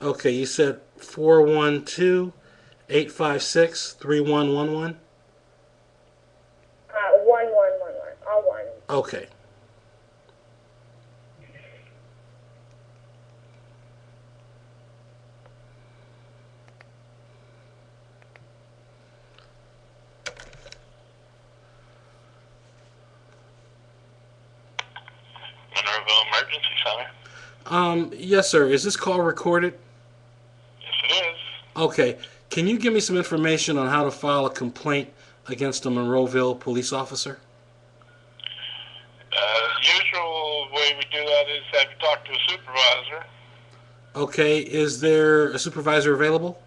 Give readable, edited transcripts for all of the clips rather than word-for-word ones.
Okay, you said 412-856-3111. 1111. All one. Okay. Monroeville Emergency Center. Yes, sir. Is this call recorded? Yes, it is. Okay. Can you give me some information on how to file a complaint against a Monroeville police officer? Usual way we do that is have you talk to a supervisor. Okay. Is there a supervisor available?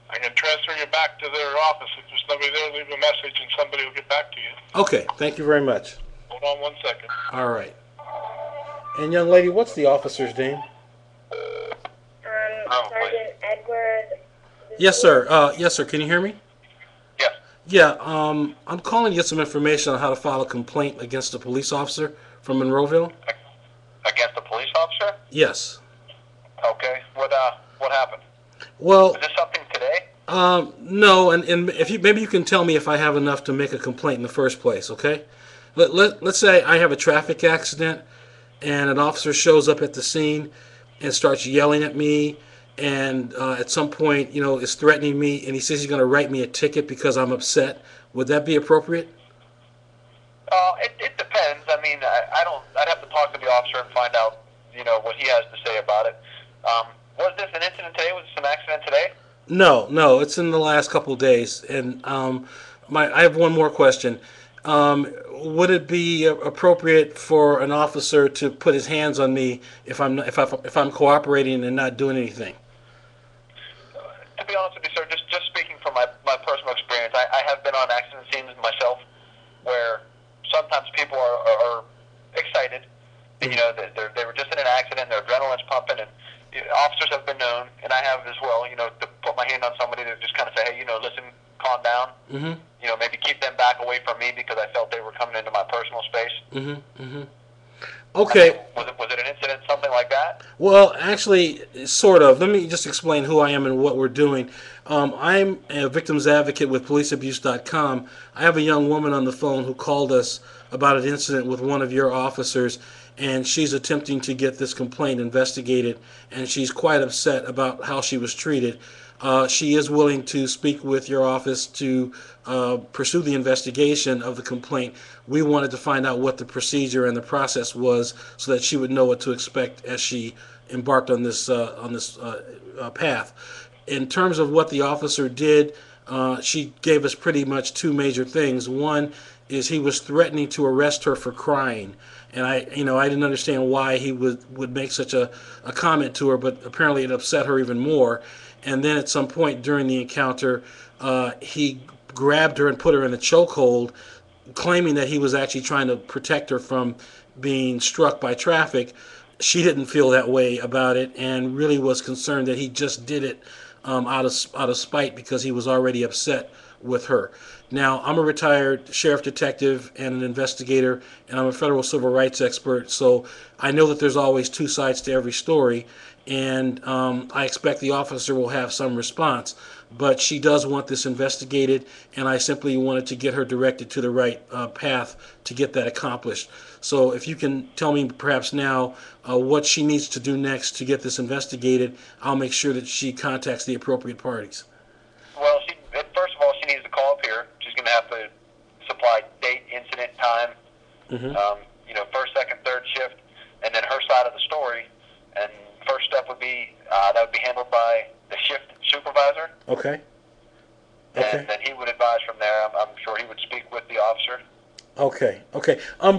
I can transfer you back to their office. If there's nobody there, leave a message and somebody will get back to you. Okay. Thank you very much. Hold on 1 second. All right. And young lady, what's the officer's name? Sergeant Edward. Yes, sir. Yes, sir. Can you hear me? Yes. Yeah. I'm calling to get some information on how to file a complaint against a police officer from Monroeville. Against a police officer? Yes. Okay. What happened? Well, Is this something today? no, and if you maybe you can tell me if I have enough to make a complaint in the first place, okay? Let's say I have a traffic accident and an officer shows up at the scene and starts yelling at me and at some point, is threatening me and he says he's going to write me a ticket because I'm upset. Would that be appropriate? It depends. I mean, I'd have to talk to the officer and find out, what he has to say about it. Was this an incident today? Was this an accident today? No, it's in the last couple of days. And I have one more question. Would it be appropriate for an officer to put his hands on me if I'm cooperating and not doing anything? To be honest with you, sir, just speaking from my personal experience, I have been on accident scenes myself where sometimes people are excited. And, they were just in an accident, their adrenaline's pumping, and officers have been known, and I have as well, to put my hand on somebody to just kind of say, hey, listen, calm down. Mm-hmm. Maybe keep them back away from me because I felt they were coming into my personal space. Mm-hmm. Mm-hmm. Okay. I mean, was it an incident, something like that? Well, actually, sort of. Let me just explain who I am and what we're doing. I'm a victims advocate with policeabuse.com. I have a young woman on the phone who called us about an incident with one of your officers, and she's attempting to get this complaint investigated, and she's quite upset about how she was treated. She is willing to speak with your office to pursue the investigation of the complaint. We wanted to find out what the procedure and the process was so that she would know what to expect as she embarked on this path. In terms of what the officer did, she gave us pretty much two major things. One is he was threatening to arrest her for crying. And I didn't understand why he would make such a comment to her, but apparently it upset her even more. And then at some point during the encounter, he grabbed her and put her in a chokehold, claiming that he was actually trying to protect her from being struck by traffic. She didn't feel that way about it and really was concerned that he just did it out of spite because he was already upset with her. Now, I'm a retired sheriff detective and an investigator, and I'm a federal civil rights expert, so I know that there's always two sides to every story, and I expect the officer will have some response. But she does want this investigated, and I simply wanted to get her directed to the right path to get that accomplished. So if you can tell me perhaps now what she needs to do next to get this investigated, I'll make sure that she contacts the appropriate parties. Well, first of all, she needs to call up here. She's going to have to supply date, incident, time, Mm-hmm. First, second, third shift, and then her side of the story. And first step would be that would be handled by the shift supervisor. Okay. And then he would advise from there. I'm sure he would speak with the officer. Okay.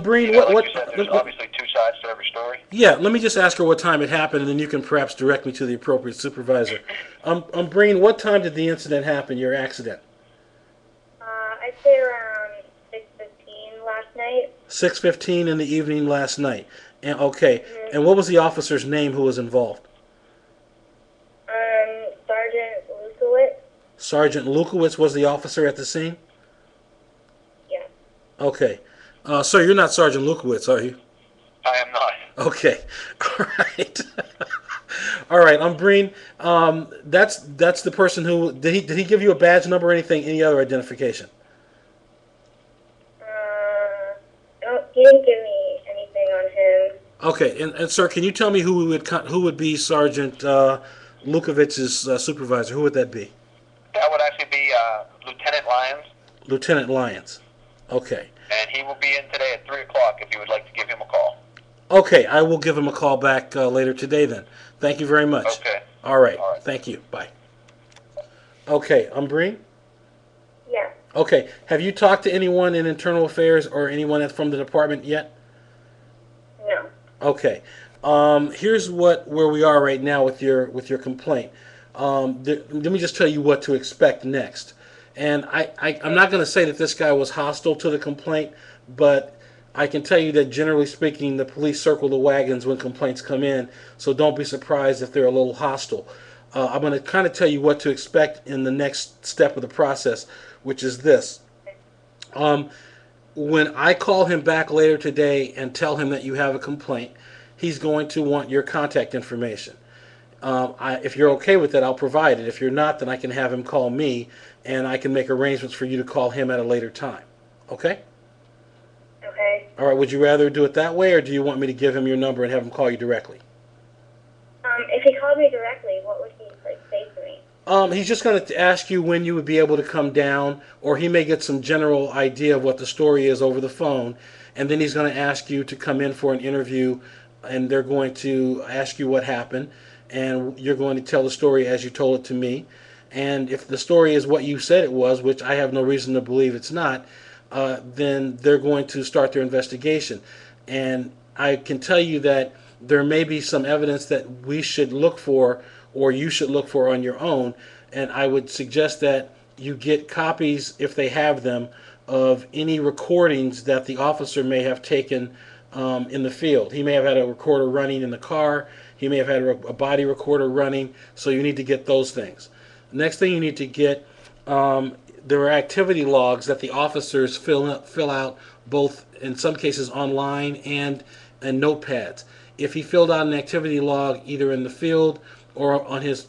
Breen, like you said, there's obviously two sides to every story. Yeah, let me just ask her what time it happened, and then you can perhaps direct me to the appropriate supervisor. Breen, what time did the incident happen, your accident? I'd say around 6:15 last night. 6:15 in the evening last night. And okay. And what was the officer's name who was involved? Sergeant Lukowitz. Sergeant Lukowitz was the officer at the scene? Yes. Okay. Sir, you're not Sergeant Lukowitz, are you? I am not. Okay. All right. All right, Breen. That's the person who did he give you a badge number or anything? Any other identification? No, he didn't give me anything on him. Okay, and sir, can you tell me who would be Sergeant Lukovich's supervisor? Who would that be? That would actually be Lieutenant Lyons, Lieutenant Lyons. Okay. and he will be in today at 3 o'clock if you would like to give him a call. Okay, I will give him a call back later today then. Thank you very much. Okay. All right. All right. Thank you. Bye. Okay, Breen. Yeah. Okay, have you talked to anyone in internal affairs or anyone from the department yet? No. Okay. Here's where we are right now with your complaint. Let me just tell you what to expect next. And I'm not going to say that this guy was hostile to the complaint, but I can tell you that generally speaking, the police circle the wagons when complaints come in, so don't be surprised if they're a little hostile. I'm going to kind of tell you what to expect in the next step of the process, which is this. When I call him back later today and tell him that you have a complaint, he's going to want your contact information. If you're okay with that, I'll provide it. If you're not, then I can have him call me, and I can make arrangements for you to call him at a later time. Okay? Okay. All right. Would you rather do it that way, or do you want me to give him your number and have him call you directly? If he called me directly, what would he say to me? He's just going to ask you when you would be able to come down, or he may get some general idea of what the story is over the phone, and then he's going to ask you to come in for an interview, and they're going to ask you what happened, and you're going to tell the story as you told it to me. And if the story is what you said it was, which I have no reason to believe it's not, then they're going to start their investigation. And I can tell you that there may be some evidence that we should look for, or you should look for on your own, and I would suggest that you get copies, if they have them, of any recordings that the officer may have taken in the field. He may have had a recorder running in the car, he may have had a body recorder running, so you need to get those things. Next thing you need to get, there are activity logs that the officers fill out, both in some cases online and notepads. If he filled out an activity log either in the field or on his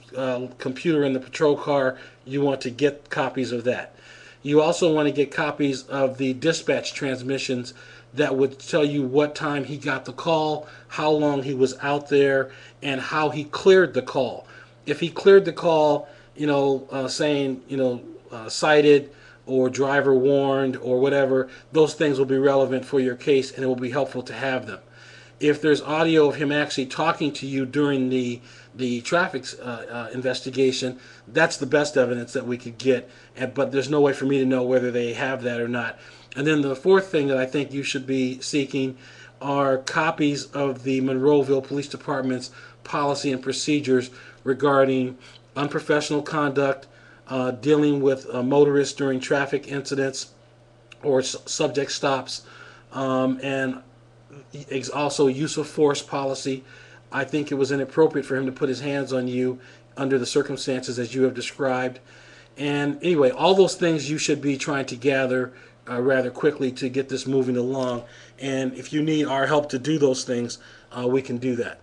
computer in the patrol car, you want to get copies of that. You also want to get copies of the dispatch transmissions that would tell you what time he got the call, how long he was out there, and how he cleared the call. If he cleared the call, saying, cited or driver warned or whatever, those things will be relevant for your case, and it will be helpful to have them. If there's audio of him actually talking to you during the traffic investigation, that's the best evidence that we could get, but there's no way for me to know whether they have that or not. And then the fourth thing that I think you should be seeking are copies of the Monroeville Police Department's policy and procedures regarding unprofessional conduct, dealing with motorists during traffic incidents or subject stops, and also use of force policy. I think it was inappropriate for him to put his hands on you under the circumstances as you have described. And anyway, all those things you should be trying to gather rather quickly to get this moving along. And if you need our help to do those things, we can do that.